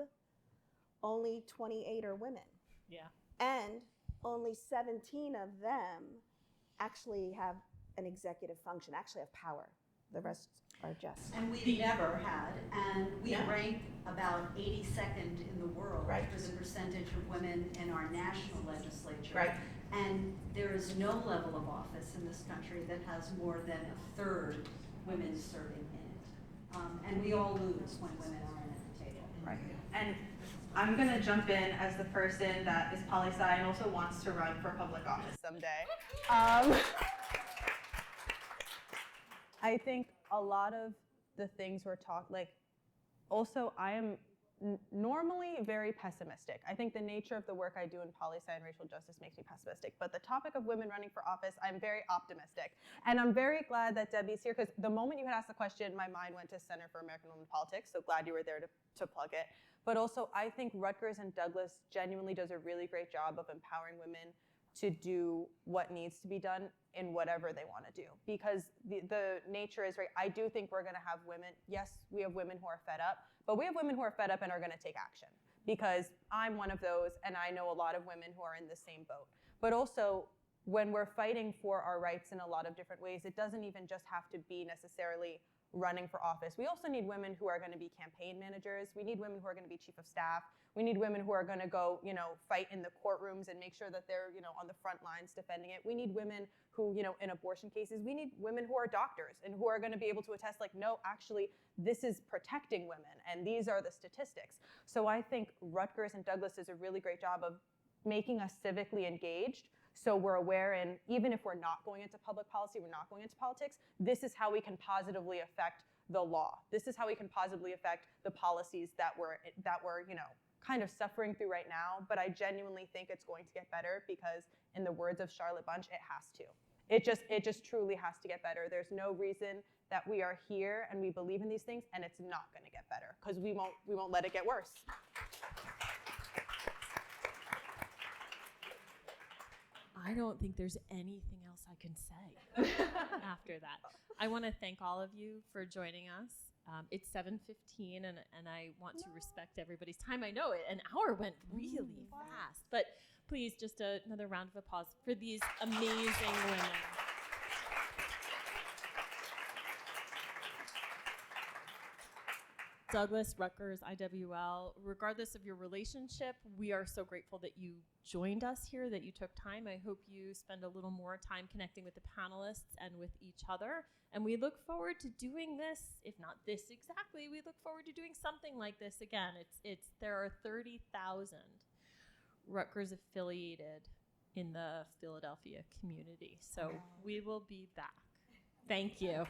[SPEAKER 6] only 28 are women.
[SPEAKER 2] Yeah.
[SPEAKER 6] And only 17 of them actually have an executive function, actually have power. the rest are just.
[SPEAKER 8] And we never had, and we
[SPEAKER 6] No.
[SPEAKER 8] rank about 82nd in the world
[SPEAKER 6] Right.
[SPEAKER 8] for the percentage of women in our national legislature.
[SPEAKER 6] Right.
[SPEAKER 8] And there is no level of office in this country that has more than a third women serving in it. And we all lose when women aren't at the table.
[SPEAKER 6] Right.
[SPEAKER 4] And I'm gonna jump in as the person that is poli-sci and also wants to run for public office someday. I think a lot of the things we're talking, like, also I am normally very pessimistic. I think the nature of the work I do in poli-sci and racial justice makes me pessimistic. But the topic of women running for office, I'm very optimistic. And I'm very glad that Debbie's here, because the moment you had asked the question, my mind went to Center for American Women Politics, so glad you were there to plug it. But also, I think Rutgers and Douglas genuinely does a really great job of empowering women to do what needs to be done in whatever they want to do. Because the nature is right. I do think we're going to have women, yes, we have women who are fed up, but we have women who are fed up and are going to take action. Because I'm one of those, and I know a lot of women who are in the same boat. But also, when we're fighting for our rights in a lot of different ways, it doesn't even just have to be necessarily running for office. We also need women who are going to be campaign managers. We need women who are going to be chief of staff. We need women who are going to go, fight in the courtrooms and make sure that they're, on the front lines defending it. We need women who, in abortion cases, we need women who are doctors and who are going to be able to attest, like, no, actually, this is protecting women, and these are the statistics. So I think Rutgers and Douglas does a really great job of making us civically engaged. So we're aware, and even if we're not going into public policy, we're not going into politics, this is how we can positively affect the law. This is how we can positively affect the policies that we're kind of suffering through right now. But I genuinely think it's going to get better because, in the words of Charlotte Bunch, it has to. It just truly has to get better. There's no reason that we are here and we believe in these things and it's not going to get better, because we won't let it get worse.
[SPEAKER 2] I don't think there's anything else I can say after that. I want to thank all of you for joining us. It's 7:15, and I want to respect everybody's time. I know an hour went really fast, but please, just another round of applause for these amazing women. Douglas, Rutgers, IWL, regardless of your relationship, we are so grateful that you joined us here, that you took time. I hope you spend a little more time connecting with the panelists and with each other. And we look forward to doing this, if not this exactly, we look forward to doing something like this again. There are 30,000 Rutgers affiliated in the Philadelphia community. So we will be back. Thank you.